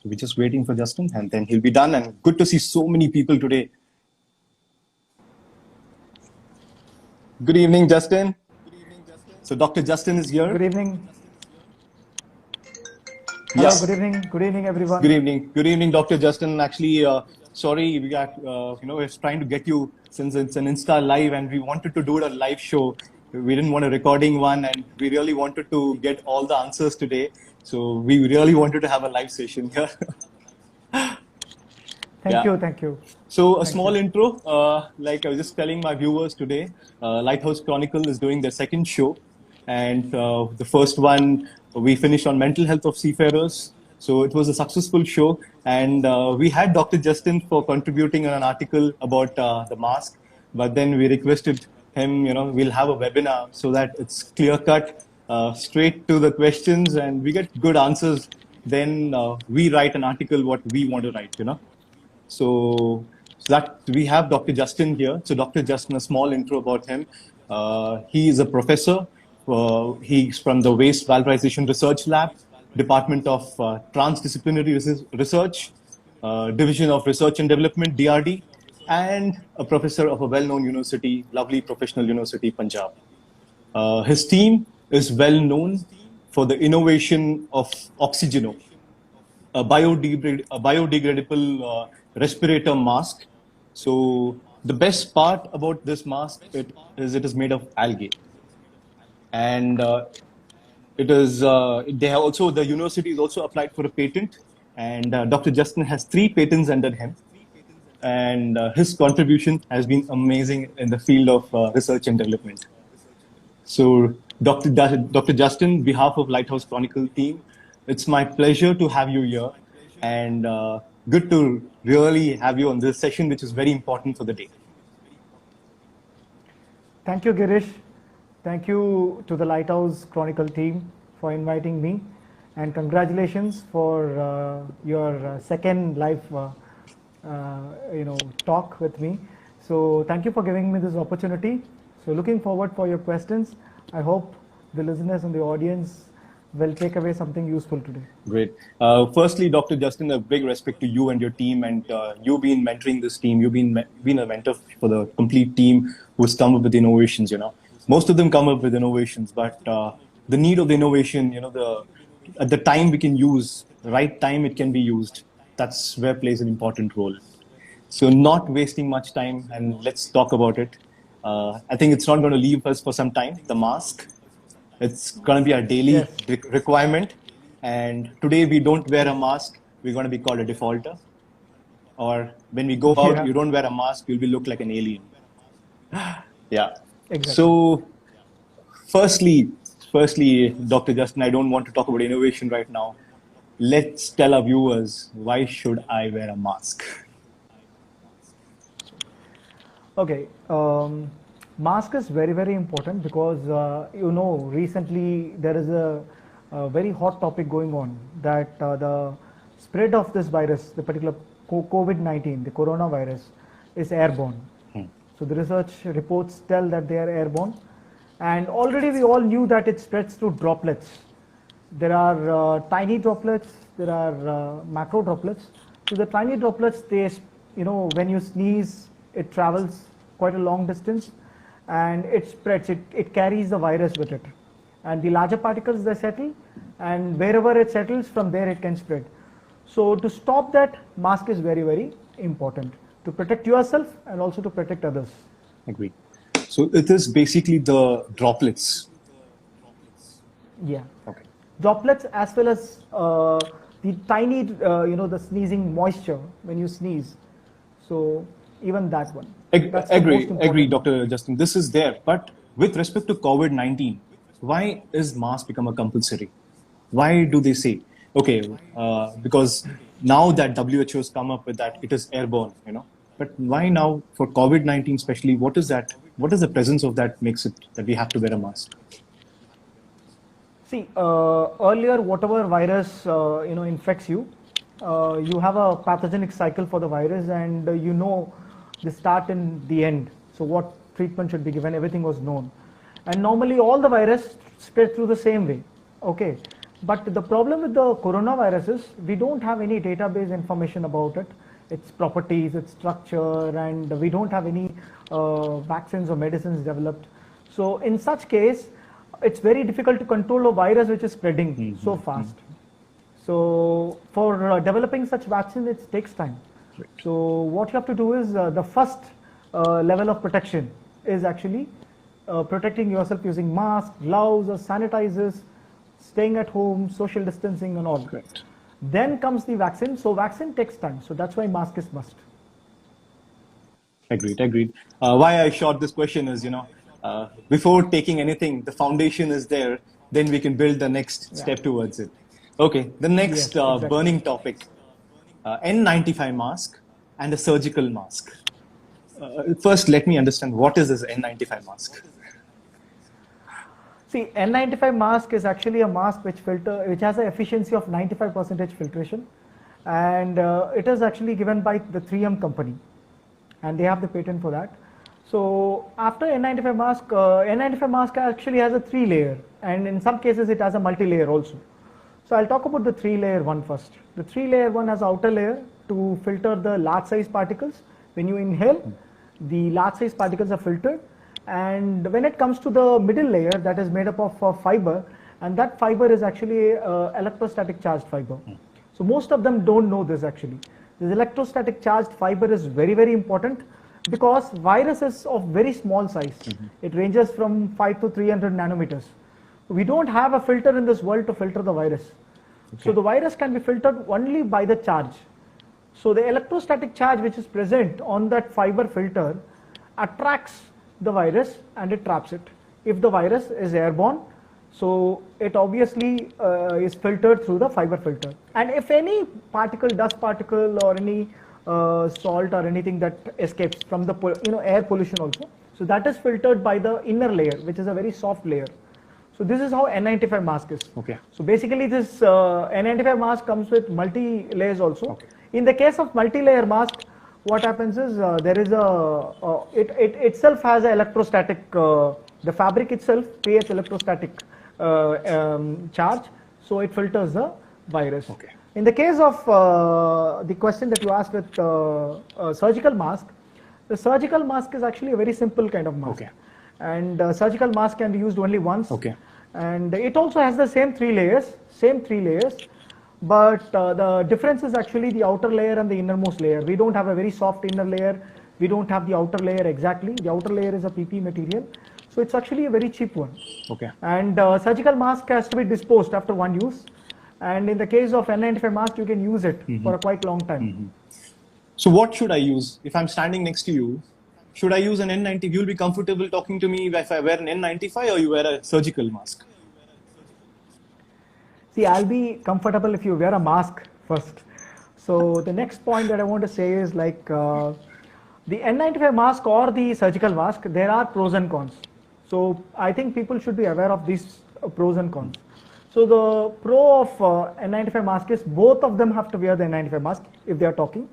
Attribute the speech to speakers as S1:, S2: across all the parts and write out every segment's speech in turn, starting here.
S1: So we're just waiting for Justin, and then he'll be done. And good to see so many people today. Good evening, Justin. So Dr. Justin is here.
S2: Good evening. Hello,
S1: Yes.
S2: good evening. Good evening, everyone.
S1: Good evening. Good evening, Dr. Justin. Actually, sorry, we got, we're trying to get you since it's an Insta live and we wanted to do it a live show. We didn't want a recording one and we really wanted to get all the answers today. So we really wanted to have a live session here.
S2: Thank
S1: Yeah.
S2: you, thank you.
S1: So a
S2: Thank
S1: small
S2: you.
S1: intro, like I was just telling my viewers today, Lighthouse Chronicle is doing their second show. And the first one, we finished on mental health of seafarers. So it was a successful show. And we had Dr. Justin for contributing on an article about the mask. But then we requested him, we'll have a webinar so that it's clear cut, straight to the questions, and we get good answers. Then we write an article what we want to write. So that we have Dr. Justin here. So Dr. Justin, a small intro about him. He is a professor. He's from the Waste Valorization Research Lab, Department of Transdisciplinary Research, Division of Research and Development, DRD, and a professor of a well-known university, lovely professional university, Punjab. His team is well known for the innovation of Oxygeno, a biodegradable respirator mask. So the best part about this mask it is made of algae, and they have also the university is also applied for a patent, and Dr. Justin has 3 patents under him, and his contribution has been amazing in the field of research and development. So, Dr. Justin, behalf of Lighthouse Chronicle team, it's my pleasure to have you here, and good to really have you on this session, which is very important for the day.
S2: Thank you, Girish. Thank you to the Lighthouse Chronicle team for inviting me, and congratulations for your second live, talk with me. So thank you for giving me this opportunity. So looking forward for your questions. I hope the listeners and the audience will take away something useful today.
S1: Great. Firstly, Dr. Justin, a big respect to you and your team, and you've been mentoring this team. You've been a mentor for the complete team who's come up with innovations. Most of them come up with innovations, but the need of the innovation, at the time we can use, the right time it can be used. That's where plays an important role. So not wasting much time, and let's talk about it. I think it's not going to leave us for some time. The mask. It's going to be our daily requirement. And today we don't wear a mask. We're going to be called a defaulter. Or when we go out, you don't wear a mask, you'll be look like an alien. Yeah.
S2: Exactly.
S1: So firstly, Dr. Justin, I don't want to talk about innovation right now. Let's tell our viewers, why should I wear a mask?
S2: Okay. Mask is very, very important because, recently there is a very hot topic going on that the spread of this virus, the particular COVID-19, the coronavirus, is airborne. So the research reports tell that they are airborne. And already we all knew that it spreads through droplets. There are tiny droplets, there are macro droplets. So the tiny droplets, when you sneeze, it travels quite a long distance and it spreads, it carries the virus with it. And the larger particles, they settle, and wherever it settles, from there it can spread. So to stop that, mask is very, very important to protect yourself and also to protect others.
S1: Agreed. So it is basically the droplets.
S2: Yeah.
S1: Okay.
S2: Droplets as well as the tiny, the sneezing moisture when you sneeze. So even that one.
S1: Agree, Dr. Justin. This is there. But with respect to COVID-19, why is mask become a compulsory? Why do they say, okay, because now that WHO has come up with that, it is airborne, But why now for COVID-19 especially, what is that? What is the presence of that makes it that we have to wear a mask?
S2: See, earlier, whatever virus, infects you, you have a pathogenic cycle for the virus and the start and the end. So what treatment should be given, everything was known. And normally all the virus spread through the same way. Okay. But the problem with the coronavirus is we don't have any database information about it, its properties, its structure, and we don't have any vaccines or medicines developed. So in such case, it's very difficult to control a virus which is spreading so fast. So for developing such vaccine, it takes time.
S1: Right.
S2: So what you have to do is the first level of protection is actually protecting yourself using masks, gloves, or sanitizers, staying at home, social distancing and all.
S1: Correct.
S2: Then comes the vaccine. So vaccine takes time. So that's why mask is must.
S1: Agreed. Why I shot this question is, before taking anything, the foundation is there, then we can build the next step towards it. Okay, the next
S2: Exactly.
S1: burning topic, N95 mask and a surgical mask. First, let me understand, what is this N95 mask?
S2: See, N95 mask is actually a mask which has an efficiency of 95% filtration, and it is actually given by the 3M company, and they have the patent for that. So after N95 mask actually has a 3-layer, and in some cases it has a multi-layer also. So I'll talk about the 3-layer one first. The 3-layer one has outer layer to filter the large size particles. When you inhale, the large size particles are filtered. And when it comes to the middle layer, that is made up of fiber, and that fiber is actually electrostatic charged fiber. So most of them don't know this actually. This electrostatic charged fiber is very, very important because virus is of very small size. It ranges from 5 to 300 nanometers. We don't have a filter in this world to filter the virus. So the virus can be filtered only by the charge. So the electrostatic charge which is present on that fiber filter attracts the virus and it traps it. If the virus is airborne, so it obviously is filtered through the fiber filter. And if any particle, dust particle or any salt or anything that escapes from the air pollution also, so that is filtered by the inner layer, which is a very soft layer. So this is how N95 mask is.
S1: Okay.
S2: So basically this N95 mask comes with multi-layers also.
S1: Okay.
S2: In the case of multi-layer mask, what happens is there is it itself has an electrostatic, the fabric itself creates electrostatic charge, so it filters the virus.
S1: Okay.
S2: In the case of the question that you asked with surgical mask, the surgical mask is actually a very simple kind of mask.
S1: Okay.
S2: And surgical mask can be used only once.
S1: Okay.
S2: And it also has the same three layers, but the difference is actually the outer layer and the innermost layer. We don't have a very soft inner layer. We don't have the outer layer exactly. The outer layer is a PP material. So it's actually a very cheap one.
S1: Okay.
S2: And surgical mask has to be disposed after one use. And in the case of N95 mask, you can use it for a quite long time.
S1: So what should I use? If I'm standing next to you, should I use an N90? You'll be comfortable talking to me if I wear an N95 or you wear a surgical mask?
S2: See, I'll be comfortable if you wear a mask first. So the next point that I want to say is like the N95 mask or the surgical mask, there are pros and cons. So I think people should be aware of these pros and cons. So the pro of N95 mask is both of them have to wear the N95 mask if they are talking.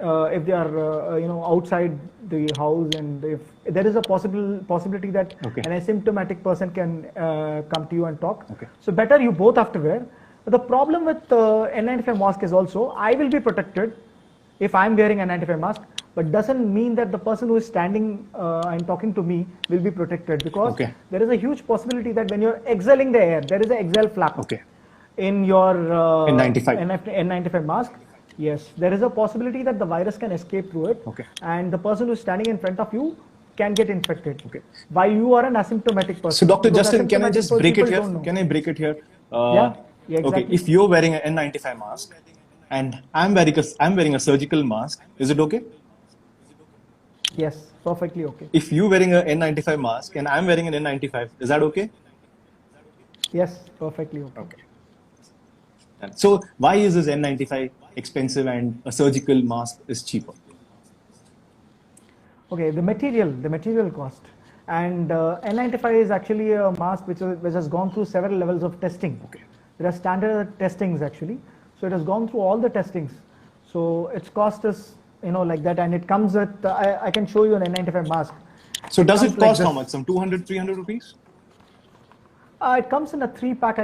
S2: If they are outside the house, and if there is a possibility that an asymptomatic person can come to you and talk, so better you both have to wear. But the problem with N95 mask is also I will be protected if I am wearing an N95 mask, but doesn't mean that the person who is standing and talking to me will be protected, because there is a huge possibility that when you're exhaling the air, there is an exhale flap in your N95 mask. Yes, there is a possibility that the virus can escape through it, and the person who is standing in front of you can get infected while you are an asymptomatic person.
S1: So Dr. Justin, can I just break it here? Can I break it here?
S2: Yeah, exactly.
S1: Okay, if you're wearing an N95 mask and I'm wearing a surgical mask, is it okay?
S2: Yes, perfectly okay.
S1: If you're wearing an N95 mask and I'm wearing an N95, is that okay?
S2: Yes, perfectly okay.
S1: Okay. So why is this N95 expensive and a surgical mask is cheaper?
S2: Okay, the material cost. And N95 is actually a mask which has gone through several levels of testing. There are standard testings actually. So it has gone through all the testings. So its cost is like that, and it comes with I can show you an N95 mask.
S1: So does it cost how much? Some 200, 300 rupees?
S2: It comes in a three pack.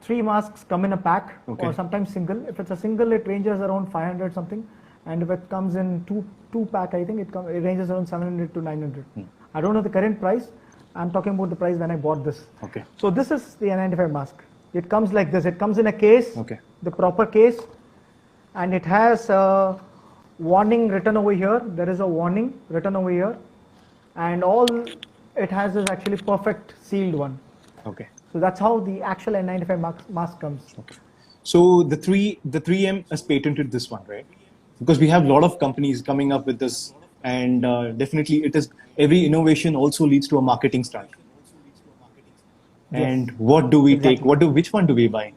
S2: Three masks come in a pack,
S1: Okay.
S2: or sometimes single. If it's a single, it ranges around 500 something, and if it comes in two pack, I think it ranges around 700 to 900. I don't know the current price. I'm talking about the price when I bought this.
S1: Okay.
S2: So this is the N95 mask. It comes like this. It comes in a case,
S1: Okay.
S2: the proper case, and it has a warning written over here. There is a warning written over here, and all it has is actually perfect sealed one.
S1: Okay.
S2: So that's how the actual N95 mask comes.
S1: Okay. So the 3M has patented this one, right? Because we have a lot of companies coming up with this, and definitely it is every innovation also leads to a marketing stunt.
S2: Yes.
S1: And what do we take?
S2: Exactly.
S1: Which one do we buy?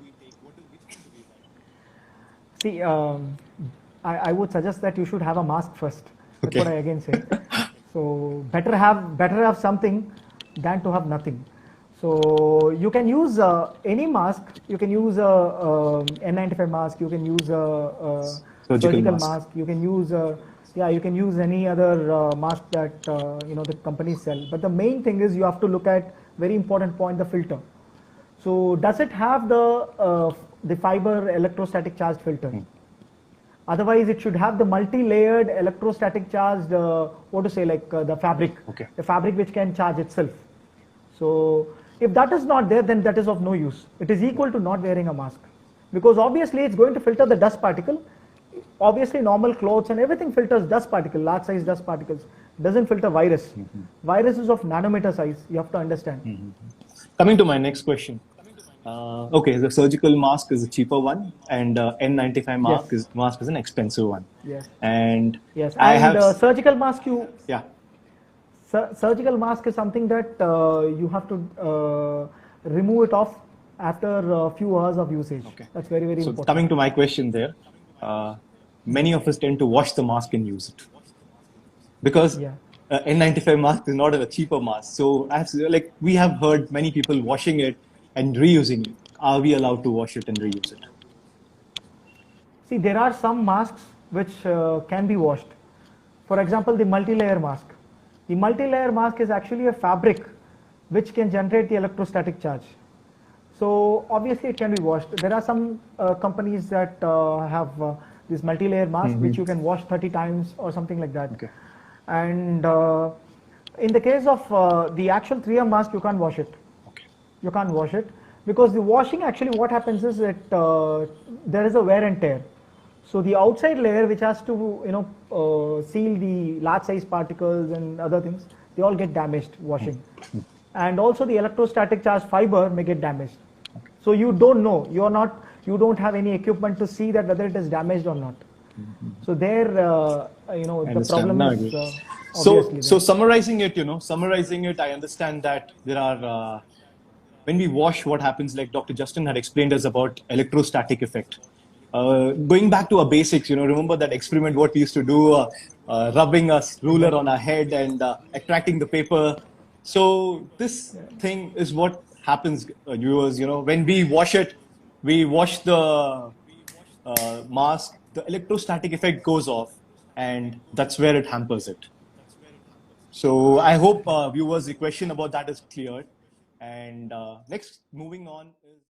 S2: See, I would suggest that you should have a mask first. That's
S1: Okay.
S2: what I again say. So better have something than to have nothing. So you can use any mask. You can use a N95 mask. You can use a surgical mask. You can use you can use any other mask that the companies sell. But the main thing is you have to look at very important point, the filter. So does it have the fiber electrostatic charged filter? Otherwise, it should have the multi-layered electrostatic charged, the fabric,
S1: Okay.
S2: the fabric which can charge itself. So if that is not there, then that is of no use. It is equal to not wearing a mask, because obviously it's going to filter the dust particle. Obviously, normal clothes and everything filters dust particle, large size dust particles. Doesn't filter virus. Virus is of nanometer size. You have to understand.
S1: Coming to my next question. Okay, the surgical mask is a cheaper one, and N95 mask is an expensive one.
S2: Yes.
S1: And
S2: Yes.
S1: I
S2: And
S1: have
S2: surgical mask,
S1: yeah.
S2: surgical mask is something that you have to remove it off after a few hours of usage.
S1: Okay.
S2: That's very, very
S1: So
S2: important.
S1: coming to my question there, many of us tend to wash the mask and use it because
S2: Yeah.
S1: N95 mask is not a cheaper mask. So we have heard many people washing it and reusing it. Are we allowed to wash it and reuse it?
S2: See, there are some masks which can be washed. For example, the multi-layer mask. The multi-layer mask is actually a fabric which can generate the electrostatic charge. So obviously it can be washed. There are some companies that have this multi-layer mask which you can wash 30 times or something like that.
S1: Okay.
S2: And in the case of the actual 3M mask, you can't wash it.
S1: Okay.
S2: You can't wash it because the washing, actually what happens is that there is a wear and tear. So the outside layer, which has to seal the large size particles and other things, they all get damaged washing. And also the electrostatic charge fiber may get damaged. So you don't know, you don't have any equipment to see that whether it is damaged or not. So there, the problem is obviously
S1: So summarizing it, I understand that there are when we wash, what happens, like Dr. Justin had explained us about electrostatic effect. Going back to our basics, remember that experiment what we used to do, rubbing a ruler on our head and attracting the paper. So this thing is what happens, viewers. When we wash it, we wash the mask, the electrostatic effect goes off, and that's where it hampers it. So I hope viewers, the question about that is cleared. And next, moving on is